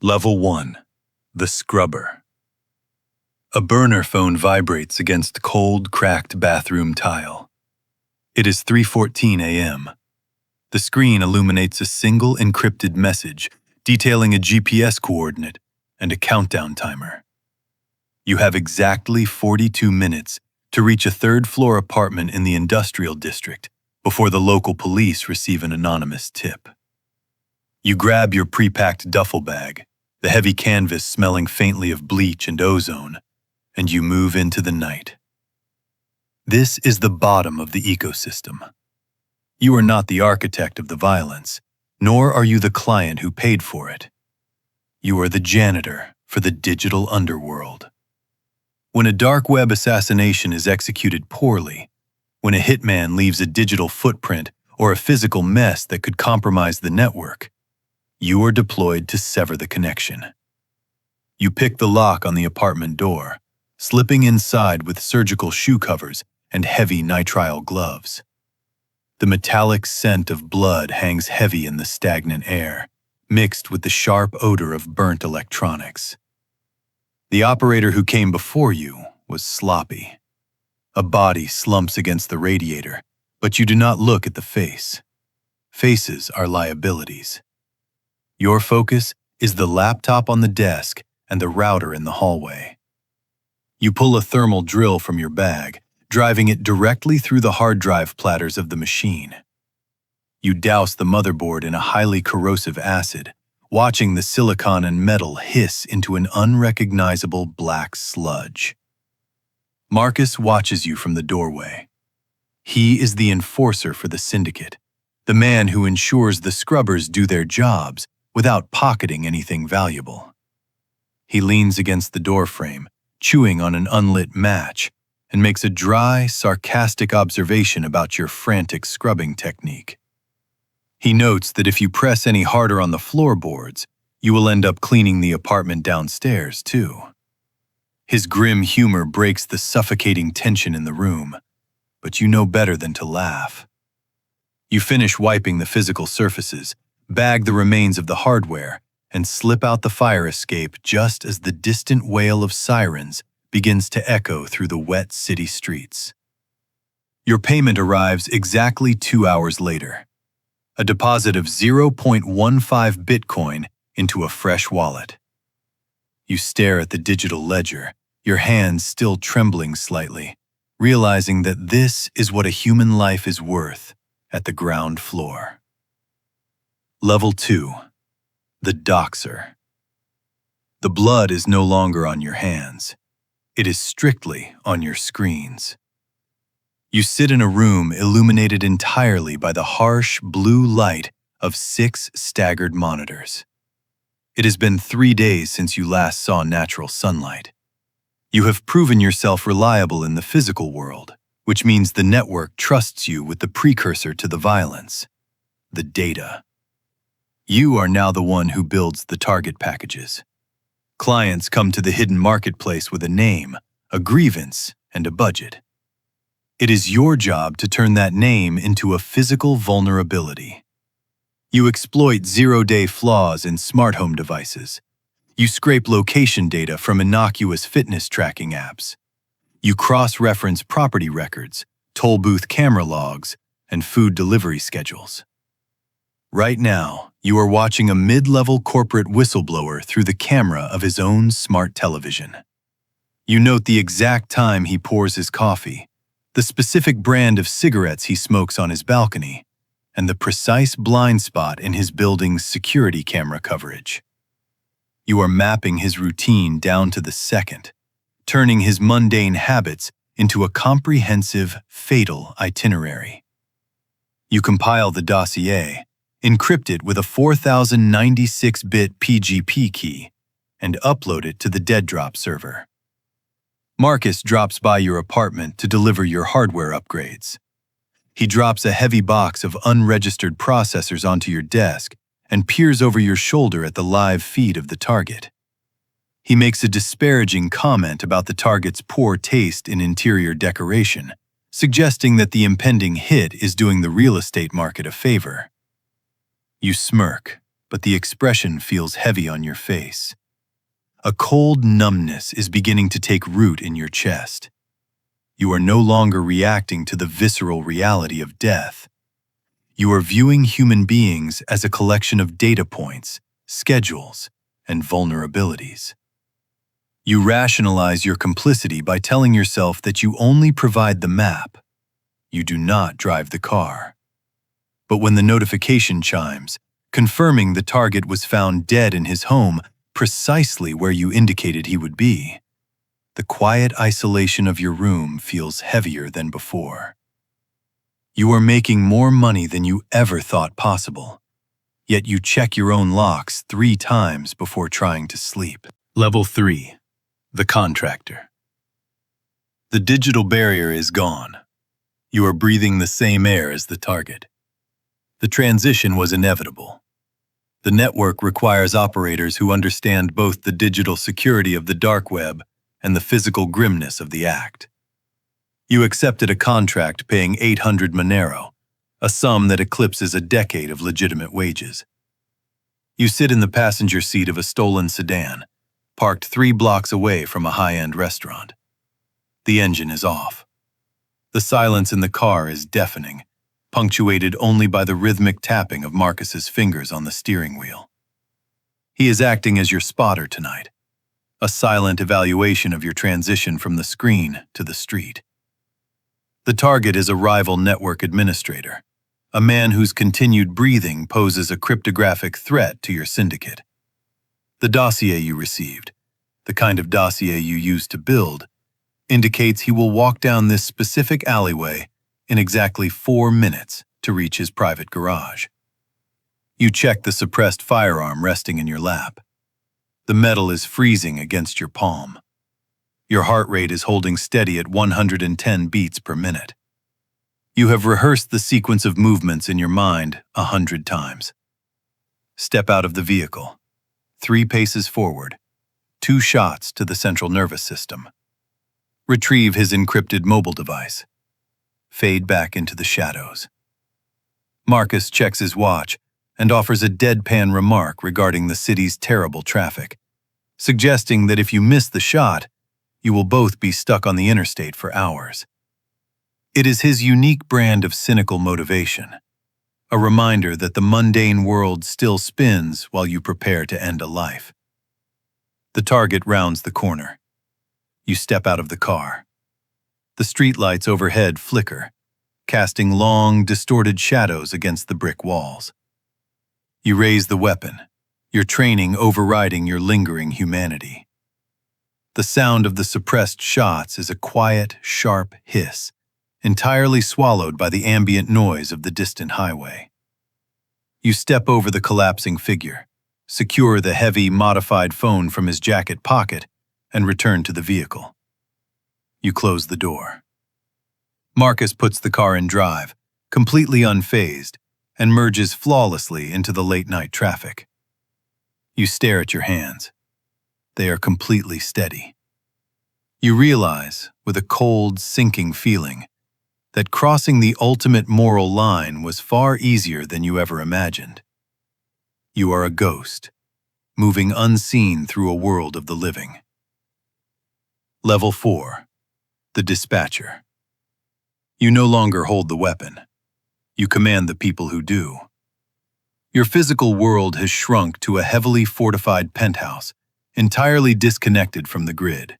Level 1. The Scrubber. A burner phone vibrates against cold, cracked bathroom tile. It is 3:14 a.m. The screen illuminates a single encrypted message detailing a GPS coordinate and a countdown timer. You have exactly 42 minutes to reach a third-floor apartment in the industrial district before the local police receive an anonymous tip. You grab your pre-packed duffel bag, the heavy canvas smelling faintly of bleach and ozone, and you move into the night. This is the bottom of the ecosystem. You are not the architect of the violence, nor are you the client who paid for it. You are the janitor for the digital underworld. When a dark web assassination is executed poorly, when a hitman leaves a digital footprint or a physical mess that could compromise the network, you are deployed to sever the connection. You pick the lock on the apartment door, slipping inside with surgical shoe covers and heavy nitrile gloves. The metallic scent of blood hangs heavy in the stagnant air, mixed with the sharp odor of burnt electronics. The operator who came before you was sloppy. A body slumps against the radiator, but you do not look at the face. Faces are liabilities. Your focus is the laptop on the desk and the router in the hallway. You pull a thermal drill from your bag, driving it directly through the hard drive platters of the machine. You douse the motherboard in a highly corrosive acid, watching the silicon and metal hiss into an unrecognizable black sludge. Marcus watches you from the doorway. He is the enforcer for the syndicate, the man who ensures the scrubbers do their jobs without pocketing anything valuable. He leans against the doorframe, chewing on an unlit match, and makes a dry, sarcastic observation about your frantic scrubbing technique. He notes that if you press any harder on the floorboards, you will end up cleaning the apartment downstairs, too. His grim humor breaks the suffocating tension in the room, but you know better than to laugh. You finish wiping the physical surfaces, bag the remains of the hardware, and slip out the fire escape just as the distant wail of sirens begins to echo through the wet city streets. Your payment arrives exactly 2 hours later. A deposit of 0.15 Bitcoin into a fresh wallet. You stare at the digital ledger, your hands still trembling slightly, realizing that this is what a human life is worth at the ground floor. Level 2. The Doxer. The blood is no longer on your hands. It is strictly on your screens. You sit in a room illuminated entirely by the harsh blue light of 6 staggered monitors. It has been 3 days since you last saw natural sunlight. You have proven yourself reliable in the physical world, which means the network trusts you with the precursor to the violence, the data. You are now the one who builds the target packages. Clients come to the hidden marketplace with a name, a grievance, and a budget. It is your job to turn that name into a physical vulnerability. You exploit zero-day flaws in smart home devices. You scrape location data from innocuous fitness tracking apps. You cross-reference property records, toll booth camera logs, and food delivery schedules. Right now, you are watching a mid-level corporate whistleblower through the camera of his own smart television. You note the exact time he pours his coffee, the specific brand of cigarettes he smokes on his balcony, and the precise blind spot in his building's security camera coverage. You are mapping his routine down to the second, turning his mundane habits into a comprehensive, fatal itinerary. You compile the dossier, encrypt it with a 4096-bit PGP key, and upload it to the Deaddrop server. Marcus drops by your apartment to deliver your hardware upgrades. He drops a heavy box of unregistered processors onto your desk and peers over your shoulder at the live feed of the target. He makes a disparaging comment about the target's poor taste in interior decoration, suggesting that the impending hit is doing the real estate market a favor. You smirk, but the expression feels heavy on your face. A cold numbness is beginning to take root in your chest. You are no longer reacting to the visceral reality of death. You are viewing human beings as a collection of data points, schedules, and vulnerabilities. You rationalize your complicity by telling yourself that you only provide the map. You do not drive the car. But when the notification chimes, confirming the target was found dead in his home, precisely where you indicated he would be, the quiet isolation of your room feels heavier than before. You are making more money than you ever thought possible, yet you check your own locks 3 times before trying to sleep. Level 3. The contractor. The digital barrier is gone. You are breathing the same air as the target. The transition was inevitable. The network requires operators who understand both the digital security of the dark web and the physical grimness of the act. You accepted a contract paying 800 Monero, a sum that eclipses a decade of legitimate wages. You sit in the passenger seat of a stolen sedan, parked 3 blocks away from a high-end restaurant. The engine is off. The silence in the car is deafening, punctuated only by the rhythmic tapping of Marcus's fingers on the steering wheel. He is acting as your spotter tonight, a silent evaluation of your transition from the screen to the street. The target is a rival network administrator, a man whose continued breathing poses a cryptographic threat to your syndicate. The dossier you received, the kind of dossier you used to build, indicates he will walk down this specific alleyway in exactly 4 minutes to reach his private garage. You check the suppressed firearm resting in your lap. The metal is freezing against your palm. Your heart rate is holding steady at 110 beats per minute. You have rehearsed the sequence of movements in your mind 100 times. Step out of the vehicle. 3 paces forward. 2 shots to the central nervous system. Retrieve his encrypted mobile device. Fade back into the shadows. Marcus checks his watch and offers a deadpan remark regarding the city's terrible traffic, suggesting that if you miss the shot, you will both be stuck on the interstate for hours. It is his unique brand of cynical motivation, a reminder that the mundane world still spins while you prepare to end a life. The target rounds the corner. You step out of the car. The streetlights overhead flicker, casting long, distorted shadows against the brick walls. You raise the weapon, your training overriding your lingering humanity. The sound of the suppressed shots is a quiet, sharp hiss, entirely swallowed by the ambient noise of the distant highway. You step over the collapsing figure, secure the heavy, modified phone from his jacket pocket, and return to the vehicle. You close the door. Marcus puts the car in drive, completely unfazed, and merges flawlessly into the late-night traffic. You stare at your hands. They are completely steady. You realize, with a cold, sinking feeling, that crossing the ultimate moral line was far easier than you ever imagined. You are a ghost, moving unseen through a world of the living. Level 4. The Dispatcher. You no longer hold the weapon. You command the people who do. Your physical world has shrunk to a heavily fortified penthouse, entirely disconnected from the grid.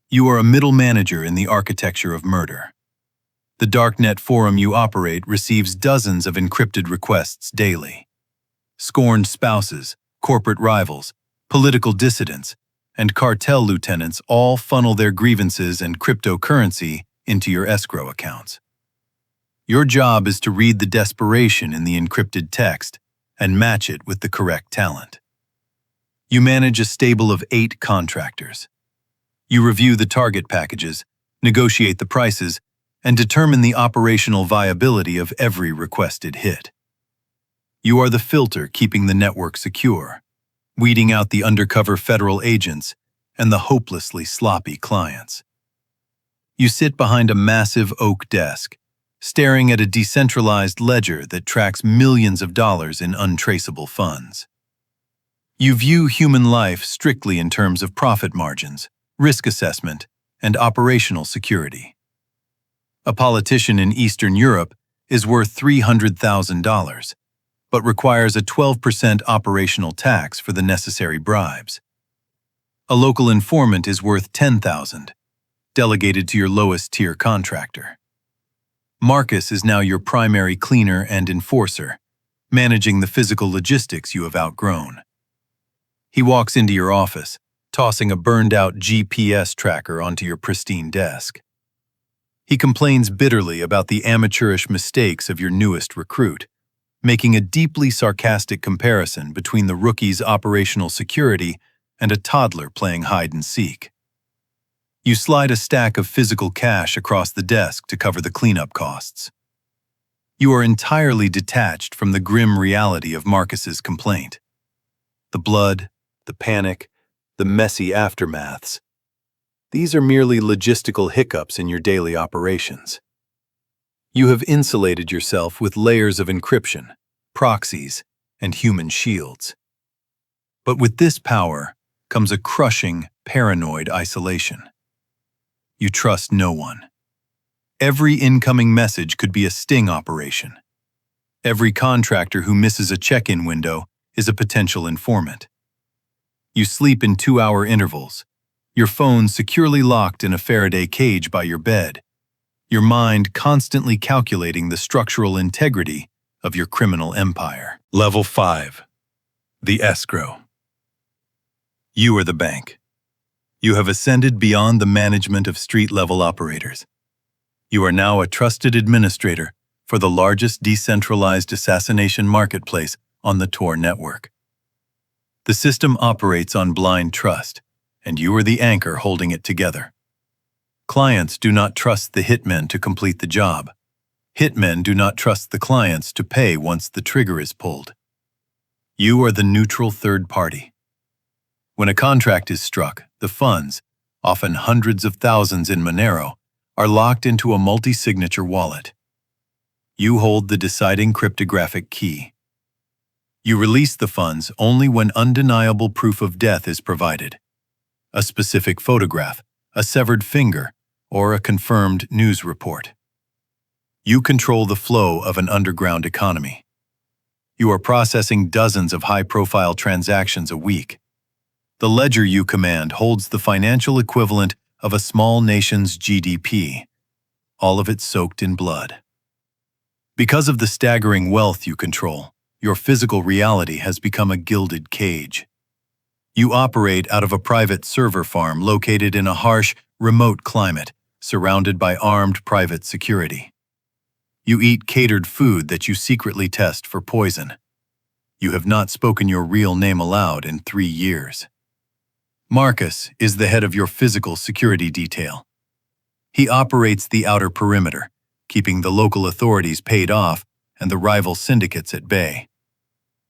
You are a middle manager in the architecture of murder. The darknet forum you operate receives dozens of encrypted requests daily. Scorned spouses, corporate rivals, political dissidents, and cartel lieutenants all funnel their grievances and cryptocurrency into your escrow accounts. Your job is to read the desperation in the encrypted text and match it with the correct talent. You manage a stable of 8 contractors. You review the target packages, negotiate the prices, and determine the operational viability of every requested hit. You are the filter keeping the network secure, weeding out the undercover federal agents and the hopelessly sloppy clients. You sit behind a massive oak desk, staring at a decentralized ledger that tracks millions of dollars in untraceable funds. You view human life strictly in terms of profit margins, risk assessment, and operational security. A politician in Eastern Europe is worth $300,000, but requires a 12% operational tax for the necessary bribes. A local informant is worth $10,000, delegated to your lowest-tier contractor. Marcus is now your primary cleaner and enforcer, managing the physical logistics you have outgrown. He walks into your office, tossing a burned-out GPS tracker onto your pristine desk. He complains bitterly about the amateurish mistakes of your newest recruit, making a deeply sarcastic comparison between the rookie's operational security and a toddler playing hide-and-seek. You slide a stack of physical cash across the desk to cover the cleanup costs. You are entirely detached from the grim reality of Marcus's complaint. The blood, the panic, the messy aftermaths. These are merely logistical hiccups in your daily operations. You have insulated yourself with layers of encryption, proxies, and human shields. But with this power comes a crushing, paranoid isolation. You trust no one. Every incoming message could be a sting operation. Every contractor who misses a check-in window is a potential informant. You sleep in 2-hour intervals, your phone securely locked in a Faraday cage by your bed, your mind constantly calculating the structural integrity of your criminal empire. Level 5. The escrow. You are the bank. You have ascended beyond the management of street-level operators. You are now a trusted administrator for the largest decentralized assassination marketplace on the Tor network. The system operates on blind trust, and you are the anchor holding it together. Clients do not trust the hitmen to complete the job. Hitmen do not trust the clients to pay once the trigger is pulled. You are the neutral third party. When a contract is struck, the funds, often hundreds of thousands in Monero, are locked into a multi-signature wallet. You hold the deciding cryptographic key. You release the funds only when undeniable proof of death is provided. A specific photograph, a severed finger, or a confirmed news report. You control the flow of an underground economy. You are processing dozens of high-profile transactions a week. The ledger you command holds the financial equivalent of a small nation's GDP, all of it soaked in blood. Because of the staggering wealth you control, your physical reality has become a gilded cage. You operate out of a private server farm located in a harsh, remote climate, surrounded by armed private security. You eat catered food that you secretly test for poison. You have not spoken your real name aloud in 3 years. Marcus is the head of your physical security detail. He operates the outer perimeter, keeping the local authorities paid off and the rival syndicates at bay.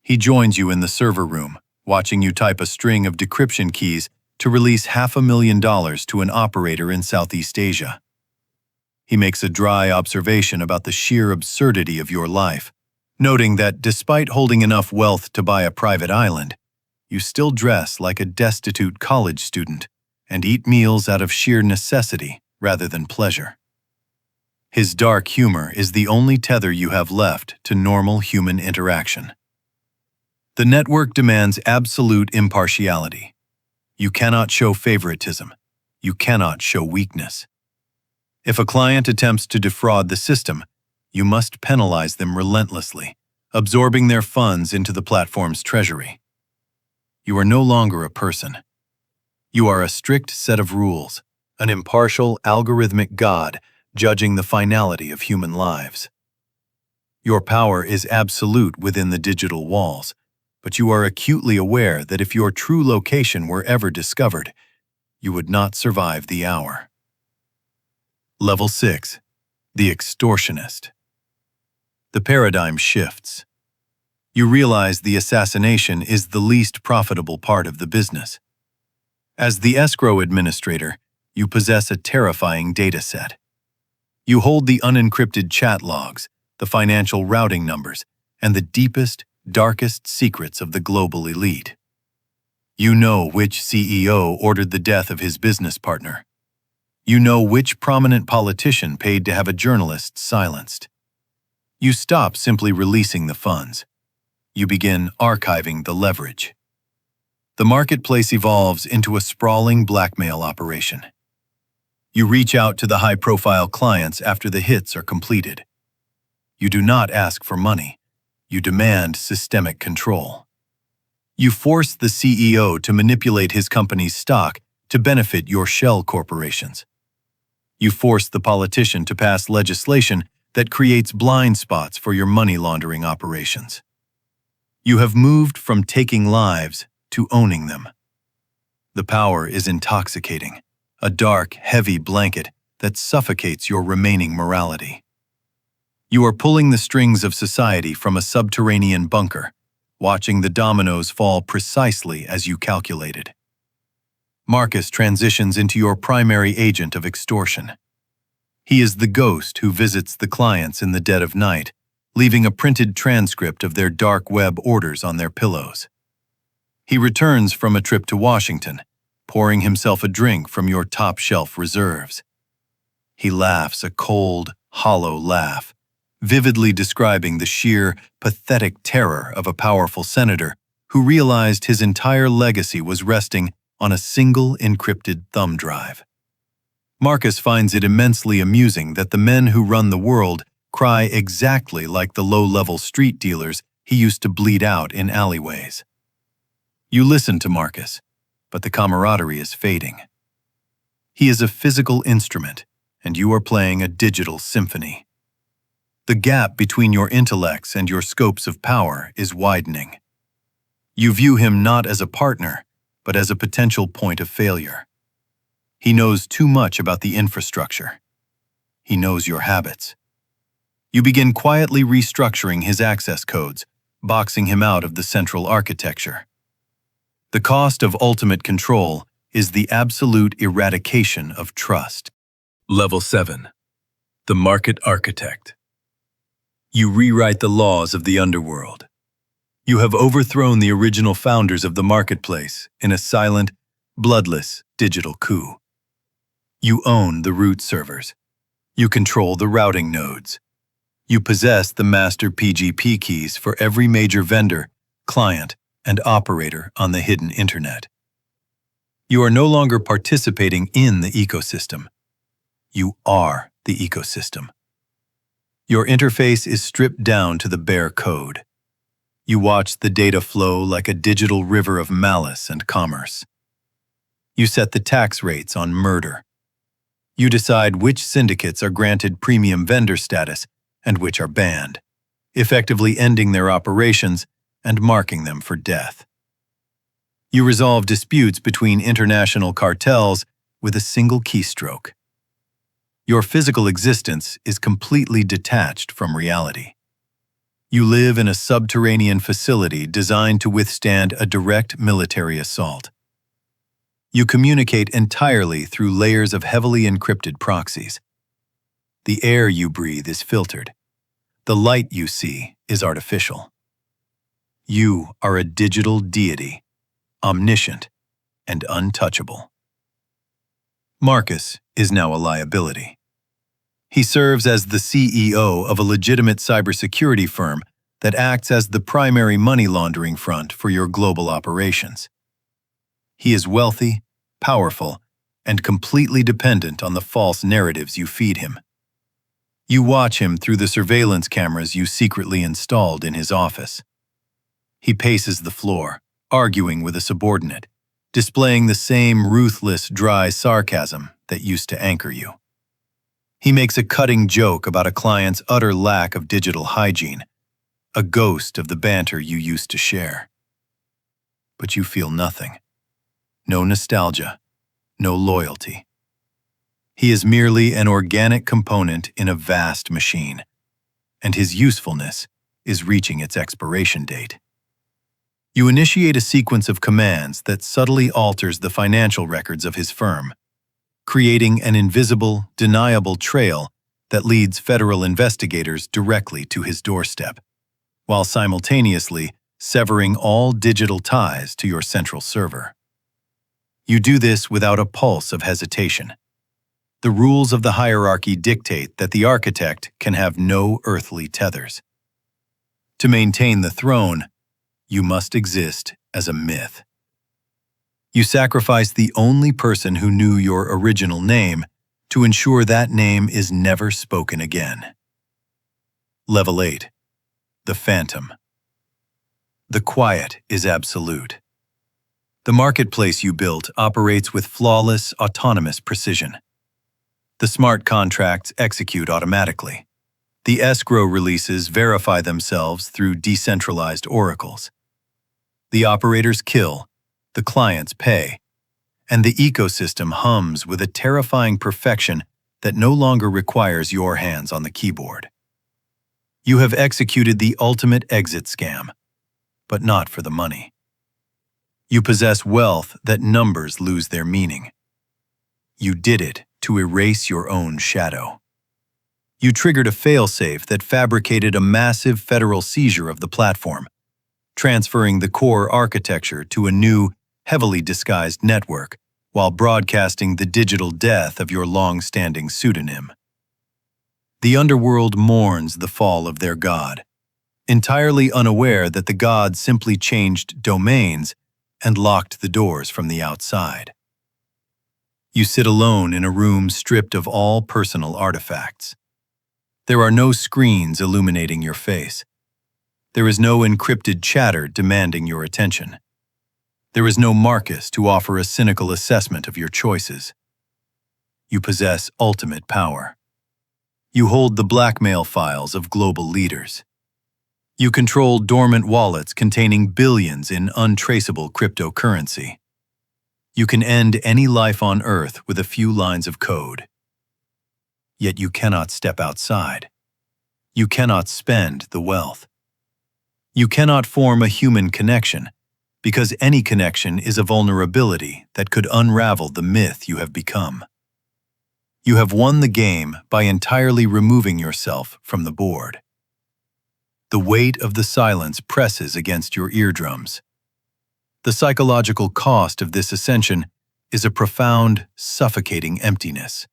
He joins you in the server room, watching you type a string of decryption keys to release $500,000 to an operator in Southeast Asia. He makes a dry observation about the sheer absurdity of your life, noting that despite holding enough wealth to buy a private island, you still dress like a destitute college student and eat meals out of sheer necessity rather than pleasure. His dark humor is the only tether you have left to normal human interaction. The network demands absolute impartiality. You cannot show favoritism. You cannot show weakness. If a client attempts to defraud the system, you must penalize them relentlessly, absorbing their funds into the platform's treasury. You are no longer a person. You are a strict set of rules, an impartial, algorithmic god judging the finality of human lives. Your power is absolute within the digital walls, but you are acutely aware that if your true location were ever discovered, you would not survive the hour. Level 6. The Extortionist. The paradigm shifts. You realize the assassination is the least profitable part of the business. As the escrow administrator, you possess a terrifying data set. You hold the unencrypted chat logs, the financial routing numbers, and the deepest, darkest secrets of the global elite. You know which CEO ordered the death of his business partner. You know which prominent politician paid to have a journalist silenced. You stop simply releasing the funds. You begin archiving the leverage. The marketplace evolves into a sprawling blackmail operation. You reach out to the high-profile clients after the hits are completed. You do not ask for money. You demand systemic control. You force the CEO to manipulate his company's stock to benefit your shell corporations. You force the politician to pass legislation that creates blind spots for your money laundering operations. You have moved from taking lives to owning them. The power is intoxicating, a dark, heavy blanket that suffocates your remaining morality. You are pulling the strings of society from a subterranean bunker, watching the dominoes fall precisely as you calculated. Marcus transitions into your primary agent of extortion. He is the ghost who visits the clients in the dead of night, leaving a printed transcript of their dark web orders on their pillows. He returns from a trip to Washington, pouring himself a drink from your top-shelf reserves. He laughs a cold, hollow laugh, vividly describing the sheer, pathetic terror of a powerful senator who realized his entire legacy was resting on a single encrypted thumb drive. Marcus finds it immensely amusing that the men who run the world cry exactly like the low-level street dealers he used to bleed out in alleyways. You listen to Marcus, but the camaraderie is fading. He is a physical instrument, and you are playing a digital symphony. The gap between your intellects and your scopes of power is widening. You view him not as a partner, but as a potential point of failure. He knows too much about the infrastructure. He knows your habits. You begin quietly restructuring his access codes, boxing him out of the central architecture. The cost of ultimate control is the absolute eradication of trust. Level 7. The Market Architect. You rewrite the laws of the underworld. You have overthrown the original founders of the marketplace in a silent, bloodless digital coup. You own the root servers. You control the routing nodes. You possess the master PGP keys for every major vendor, client, and operator on the hidden internet. You are no longer participating in the ecosystem. You are the ecosystem. Your interface is stripped down to the bare code. You watch the data flow like a digital river of malice and commerce. You set the tax rates on murder. You decide which syndicates are granted premium vendor status and which are banned, effectively ending their operations and marking them for death. You resolve disputes between international cartels with a single keystroke. Your physical existence is completely detached from reality. You live in a subterranean facility designed to withstand a direct military assault. You communicate entirely through layers of heavily encrypted proxies. The air you breathe is filtered. The light you see is artificial. You are a digital deity, omniscient and untouchable. Marcus is now a liability. He serves as the CEO of a legitimate cybersecurity firm that acts as the primary money laundering front for your global operations. He is wealthy, powerful, and completely dependent on the false narratives you feed him. You watch him through the surveillance cameras you secretly installed in his office. He paces the floor, arguing with a subordinate, displaying the same ruthless, dry sarcasm that used to anchor you. He makes a cutting joke about a client's utter lack of digital hygiene, a ghost of the banter you used to share. But you feel nothing. No nostalgia, no loyalty. He is merely an organic component in a vast machine, and his usefulness is reaching its expiration date. You initiate a sequence of commands that subtly alters the financial records of his firm, creating an invisible, deniable trail that leads federal investigators directly to his doorstep, while simultaneously severing all digital ties to your central server. You do this without a pulse of hesitation. The rules of the hierarchy dictate that the architect can have no earthly tethers. To maintain the throne, you must exist as a myth. You sacrifice the only person who knew your original name to ensure that name is never spoken again. Level 8. The Phantom. The quiet is absolute. The marketplace you built operates with flawless, autonomous precision. The smart contracts execute automatically. The escrow releases verify themselves through decentralized oracles. The operators kill, the clients pay, and the ecosystem hums with a terrifying perfection that no longer requires your hands on the keyboard. You have executed the ultimate exit scam, but not for the money. You possess wealth that numbers lose their meaning. You did it to erase your own shadow. You triggered a failsafe that fabricated a massive federal seizure of the platform, transferring the core architecture to a new, heavily disguised network, while broadcasting the digital death of your long-standing pseudonym. The underworld mourns the fall of their god, entirely unaware that the god simply changed domains and locked the doors from the outside. You sit alone in a room stripped of all personal artifacts. There are no screens illuminating your face. There is no encrypted chatter demanding your attention. There is no Marcus to offer a cynical assessment of your choices. You possess ultimate power. You hold the blackmail files of global leaders. You control dormant wallets containing billions in untraceable cryptocurrency. You can end any life on Earth with a few lines of code. Yet you cannot step outside. You cannot spend the wealth. You cannot form a human connection, because any connection is a vulnerability that could unravel the myth you have become. You have won the game by entirely removing yourself from the board. The weight of the silence presses against your eardrums. The psychological cost of this ascension is a profound, suffocating emptiness.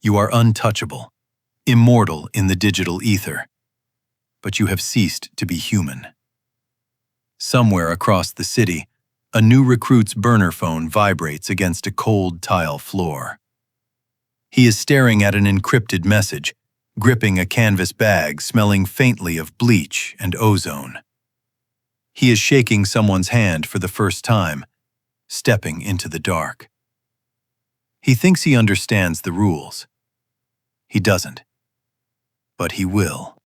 You are untouchable, immortal in the digital ether, but you have ceased to be human. Somewhere across the city, a new recruit's burner phone vibrates against a cold tile floor. He is staring at an encrypted message, gripping a canvas bag smelling faintly of bleach and ozone. He is shaking someone's hand for the first time, stepping into the dark. He thinks he understands the rules. He doesn't. But he will.